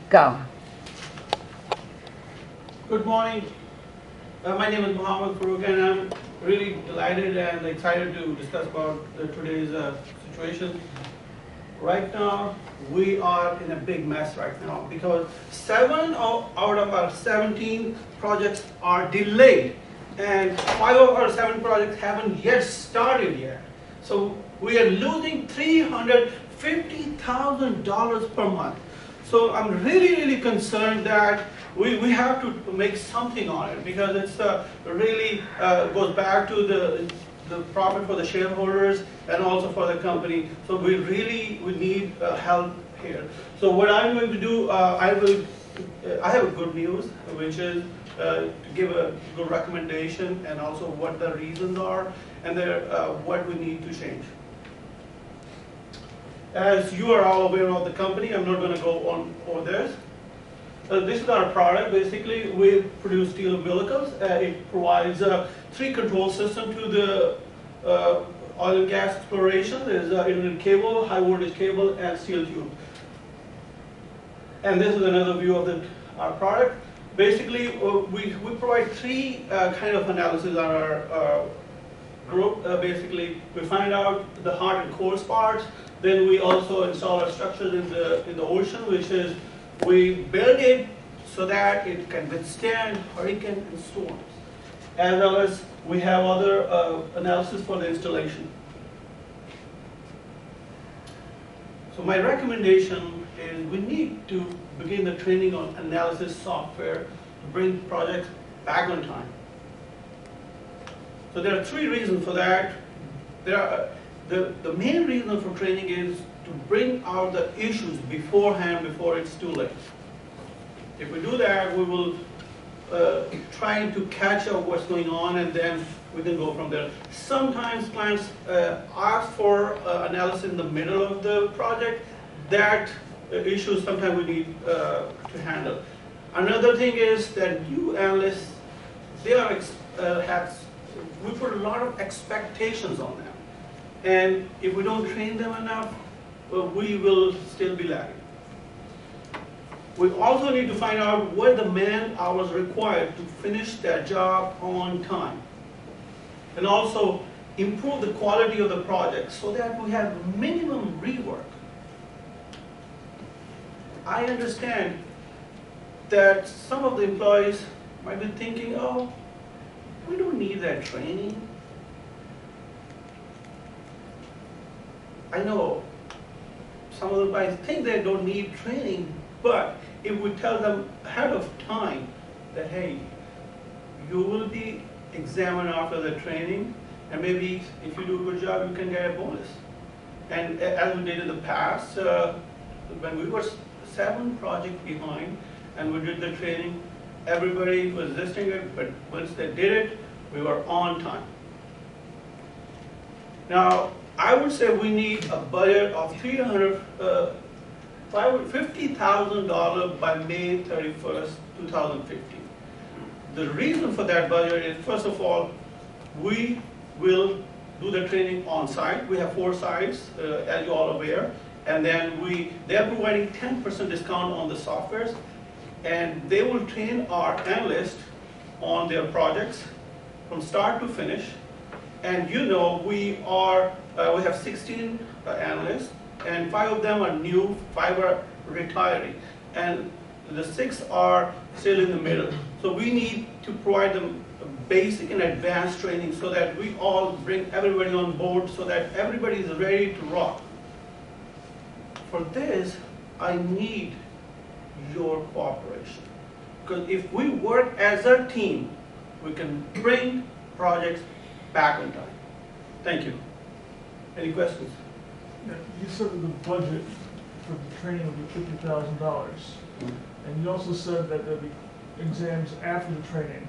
Go. Good morning. My name is Mohammed Farooq, and I'm really delighted and excited to discuss about today's situation. Right now, we are in a big mess right now because 7 out of our 17 projects are delayed, and 5 of our 7 projects haven't yet started yet. So we are losing $350,000 per month. So I'm really concerned that we have to make something on it because it's really goes back to the profit for the shareholders and also for the company. So we need help here. So what I'm going to do, I have a good news, which is to give a good recommendation and also what the reasons are and what we need to change. As you are all aware of the company, I'm not going to go on over this. This is our product. Basically, we produce steel umbilicals. It provides a 3 control system to the oil and gas exploration. There's internet cable, high voltage cable, and steel tube. And this is another view of our product. Basically, we provide 3 kind of analysis on our group. Basically, we find out the hot and cold parts. Then we also install our structures in the ocean, which is we build it so that it can withstand hurricane and storms. As well as we have other analysis for the installation. So my recommendation is we need to begin the training on analysis software to bring projects back on time. So there are 3 reasons for that. The main reason for training is to bring out the issues beforehand, before it's too late. If we do that, we will try to catch up what's going on, and then we can go from there. Sometimes clients ask for analysis in the middle of the project. That issue sometimes we need to handle. Another thing is that you analysts, we put a lot of expectations on them. And if we don't train them enough, we will still be lagging. We also need to find out what the man hours required to finish that job on time. And also improve the quality of the project so that we have minimum rework. I understand that some of the employees might be thinking, oh, we don't need that training. I know some of them might think they don't need training, but if we tell them ahead of time that, hey, you will be examined after the training, and maybe if you do a good job, you can get a bonus. And as we did in the past, when we were 7 projects behind and we did the training, everybody was resisting it, but once they did it, we were on time. Now, I would say we need a budget of $50,000 by May 31st, 2015. The reason for that budget is, first of all, we will do the training on site. We have 4 sites, as you all are aware, and then they are providing 10% discount on the softwares, and they will train our analysts on their projects from start to finish. And you know, we have 16 analysts, and 5 of them are new, 5 are retiree, and the 6 are still in the middle. So we need to provide them basic and advanced training so that we all bring everybody on board so that everybody is ready to rock. For this, I need your cooperation. Because if we work as a team, we can bring projects back on time. Thank you. Any questions? Yeah, you said that the budget for the training would be $50,000, and you also said that there'll be exams after the training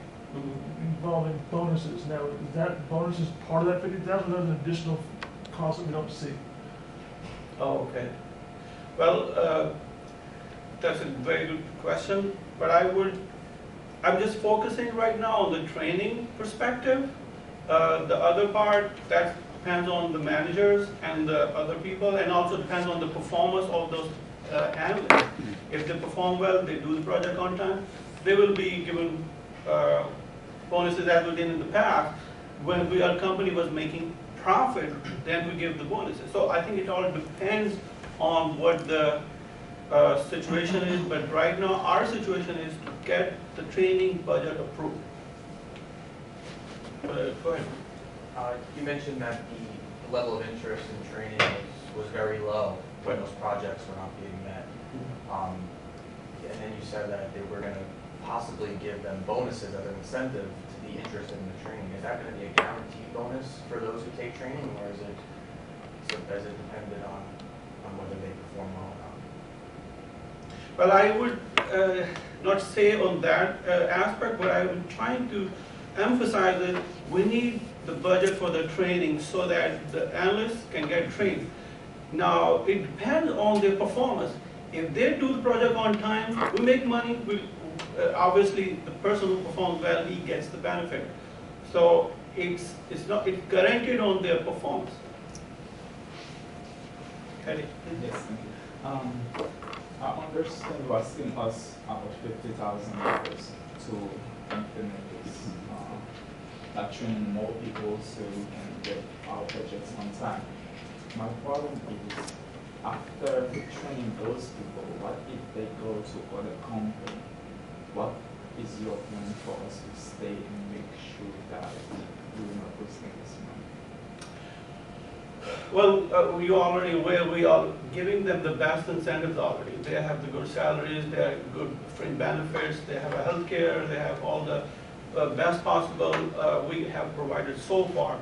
involving bonuses. Now, is that bonuses part of that $50,000, or an additional cost that we don't see? Oh, okay. Well, that's a very good question, but I'm just focusing right now on the training perspective. The other part, that depends on the managers and the other people, and also depends on the performance of those analysts. If they perform well, they do the project on time, they will be given bonuses as we did in the past. When our company was making profit, then we give the bonuses. So I think it all depends on what the situation is, but right now our situation is to get the training budget approved. Go ahead. You mentioned that the level of interest in training was very low when those projects were not being met. And then you said that they were going to possibly give them bonuses as an incentive to be interested in the training. Is that going to be a guaranteed bonus for those who take training, or is it dependent on whether they perform well or not? Well, I would not say on that aspect, but I would trying to emphasize that we need the budget for the training so that the analysts can get trained. Now, it depends on their performance. If they do the project on time, we make money. Obviously, the person who performs well, he gets the benefit. So it's guaranteed on their performance. Kelly? Yes, thank you. I understand you are asking us about $50,000 to implement this, like training more people so we can get our projects on time. My problem is, after training those people, what if they go to other company? What is your plan for us to stay and make sure that we will not wasting this money? Well, you are already aware we are giving them the best incentives already. They have the good salaries, they have good fringe benefits, they have a health care, they have all the best possible we have provided so far.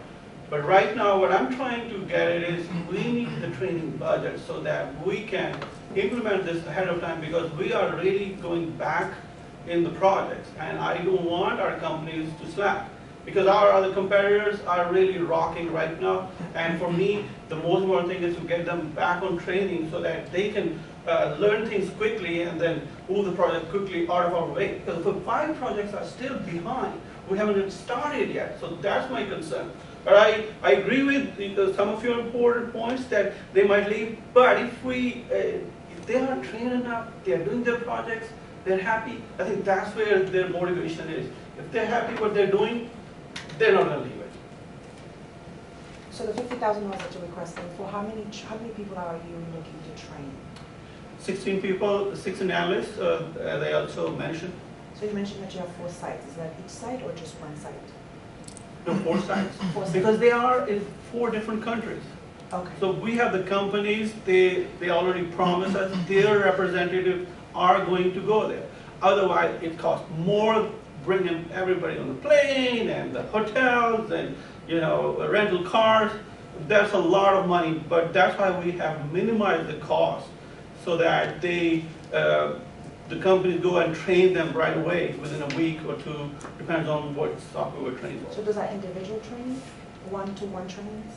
But right now, what I'm trying to get at is we need the training budget so that we can implement this ahead of time, because we are really going back in the projects, and I don't want our companies to slack, because our other competitors are really rocking right now. And for me, the most important thing is to get them back on training so that they can learn things quickly and then move the project quickly out of our way. Because the 5 projects are still behind. We haven't even started yet, so that's my concern. But I agree with some of your important points that they might leave. But if they are trained enough, they are doing their projects, they're happy, I think that's where their motivation is. If they're happy what they're doing, they're not going to leave it. So the $50,000 that you're requesting, for how many people are you looking to train? 16 people, 16 analysts, they also mentioned. So you mentioned that you have 4 sites. Is that each site or just one site? No, 4 sites. 4 sites. Because they are in 4 different countries. Okay. So we have the companies, they already promised us their representatives are going to go there. Otherwise, it costs more bringing everybody on the plane and the hotels and, you know, rental cars. That's a lot of money, but that's why we have minimized the cost so that the companies go and train them right away within a week or 2, depends on what software we're training So for. does that individual training, one-to-one trainings?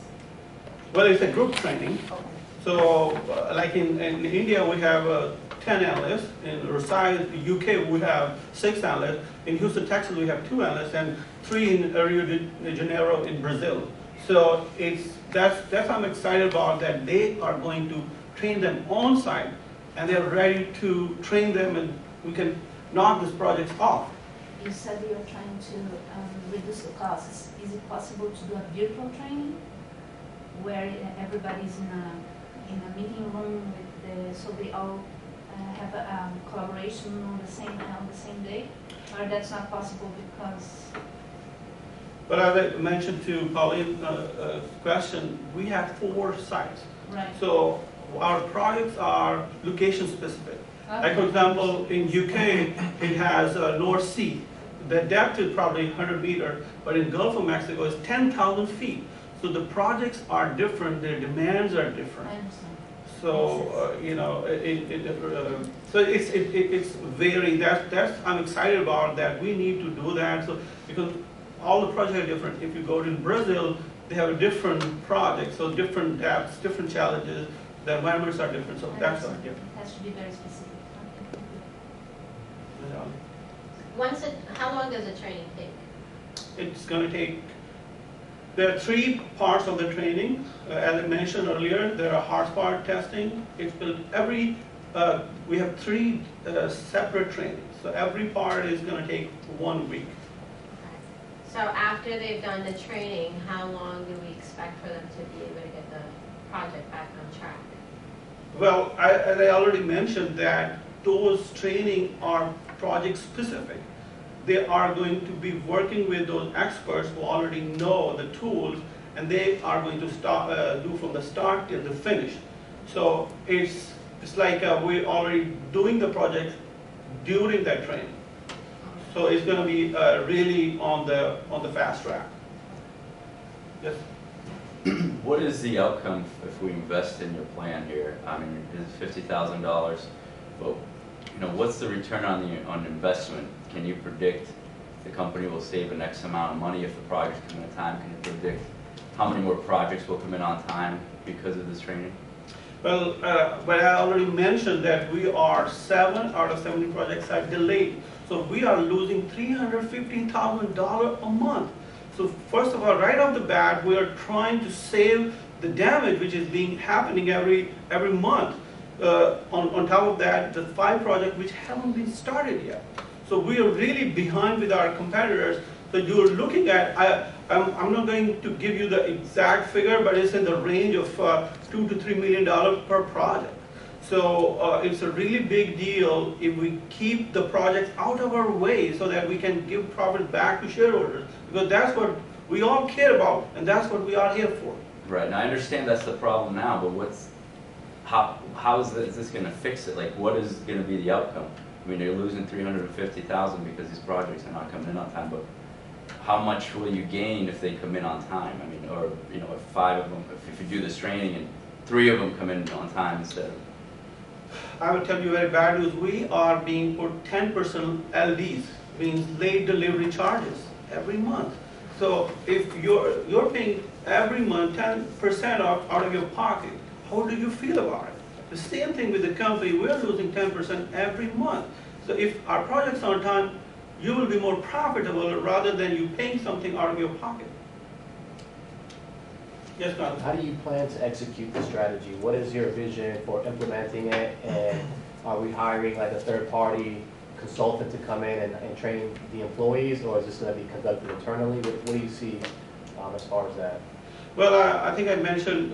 Well, it's a group training. Okay. So, like in India, we have 10 analysts. In Versailles, UK, we have 6 analysts. In Houston, Texas, we have 2 analysts, and 3 in Rio de Janeiro in Brazil. So that's I'm excited about, that they are going to train them on site, and they're ready to train them, and we can knock these projects off. You said you were trying to reduce the costs. Is it possible to do a virtual training where everybody's in a meeting room so they all have a collaboration on the same day? Or that's not possible because? But as I mentioned to Pauline's question, we have 4 sites. Right. So our projects are location specific. Like for example, in UK, it has North Sea. The depth is probably 100 meters, but in Gulf of Mexico it's 10,000 feet. So the projects are different, their demands are different. I understand. So you know, so it's very. That's I'm excited about that. We need to do that. So because all the projects are different. If you go to Brazil, they have a different project, so different depths, different challenges. The environments are different, so that's why different. It has to be very specific. How long does the training take? It's going to take. There are 3 parts of the training. As I mentioned earlier, there are horsepower testing. It's built every We have three separate trainings. So every part is going to take 1 week. So after they've done the training, how long do we expect for them to be able to get the project back on track? Well, as I already mentioned, that those training are project specific. They are going to be working with those experts who already know the tools, and they are going to start, do from the start till the finish. So it's like we're already doing the project during that training. So it's going to be really on the fast track. Yes. What is the outcome if we invest in your plan here? I mean, it's $50,000, but what's the return on investment? Can you predict the company will save an X amount of money if the projects come in on time? Can you predict how many more projects will come in on time because of this training? Well, but I already mentioned that we are 7 out of 70 projects are delayed. So we are losing $315,000 a month. So first of all, right off the bat, we are trying to save the damage which is happening every month. On top of that, the 5 projects which haven't been started yet. So we are really behind with our competitors. So you're looking at, I'm not going to give you the exact figure, but it's in the range of $2 to $3 million per project. So it's a really big deal if we keep the projects out of our way so that we can give profit back to shareholders. Because that's what we all care about, and that's what we are here for. Right, and I understand that's the problem now, but how is this going to fix it? Like, what is going to be the outcome? I mean, you're losing $350,000 because these projects are not coming in on time, but how much will you gain if they come in on time? I mean, or if 5 of them, if you do this training and 3 of them come in on time instead of. I will tell you very bad news. We are being put 10% LDs, means late delivery charges, every month. So if you're paying every month 10% out of your pocket, how do you feel about it? The same thing with the company. We're losing 10% every month. So if our project's on time, you will be more profitable rather than you paying something out of your pocket. Yes, Jonathan? How do you plan to execute the strategy? What is your vision for implementing it? And are we hiring like a third-party consultant to come in and train the employees, or is this going to be conducted internally? What do you see as far as that? Well, I think I mentioned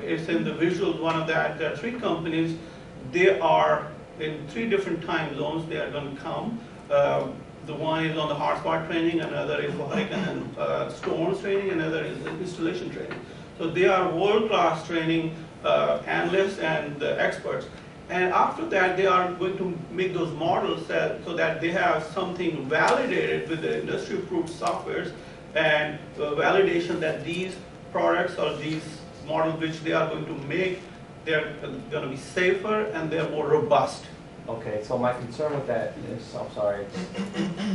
it's in the visuals, one of that. There are 3 companies. They are in 3 different time zones. They are going to come. The one is on the hotspot training, another is for hurricane and storms training, another is installation training. So they are world-class training analysts and experts. And after that, they are going to make those models so that they have something validated with the industry-approved softwares and validation that these products or these models which they are going to make, they're going to be safer and they're more robust. Okay, so my concern with that is, I'm sorry,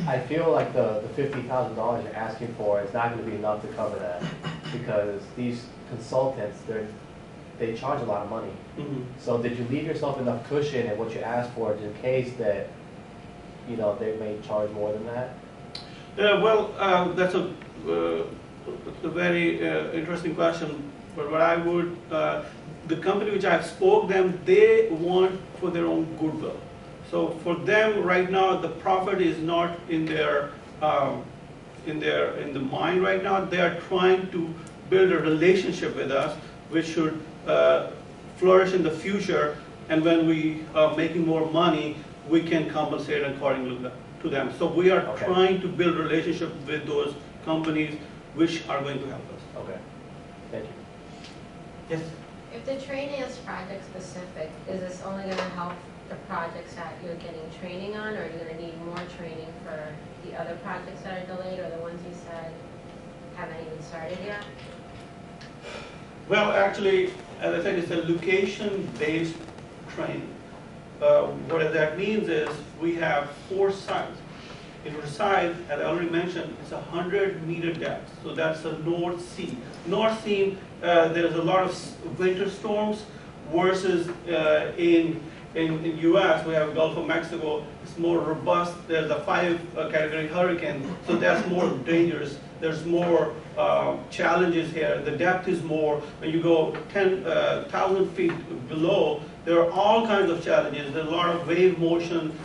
I feel like the $50,000 you're asking for is not going to be enough to cover that, because these consultants, they charge a lot of money. Mm-hmm. So did you leave yourself enough cushion in what you asked for in case that, they may charge more than that? Well, that's a very interesting question. But what I would, the company which I spoke them, they want for their own goodwill. So for them right now, the profit is not in their in the mind right now. They are trying to build a relationship with us, which should flourish in the future. And when we are making more money, we can compensate accordingly to them. So we are trying to build a relationship with those companies which are going to help us. Okay, thank you. Yes. If the training is project specific, is this only going to help the projects that you're getting training on, or are you going to need more training for the other projects that are delayed, or the ones you said haven't even started yet? Well, actually, as I said, it's a location-based training. What that means is we have 4 sites. In Versailles, as I already mentioned, it's 100-meter depth, so that's the North Sea. North Sea, there's a lot of winter storms versus in in US, we have Gulf of Mexico, it's more robust, there's a 5 category hurricane, so that's more dangerous. There's more challenges here, the depth is more, when you go 10,000 feet below, there are all kinds of challenges, there's a lot of wave motion,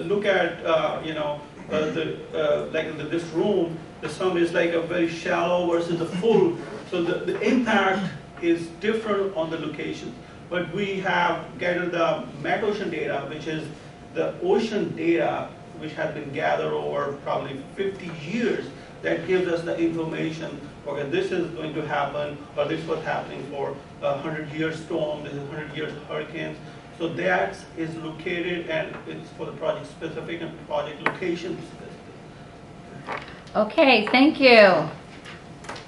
look at, like in this room, the sum is like a very shallow versus a full, so the impact is different on the locations. But we have gathered the Met-Ocean data, which is the ocean data which has been gathered over probably 50 years that gives us the information, okay, this is going to happen, or this was happening for a 100-year storm, this is 100-year hurricanes. So that is located, and it's for the project specific and project location specific. Okay, thank you.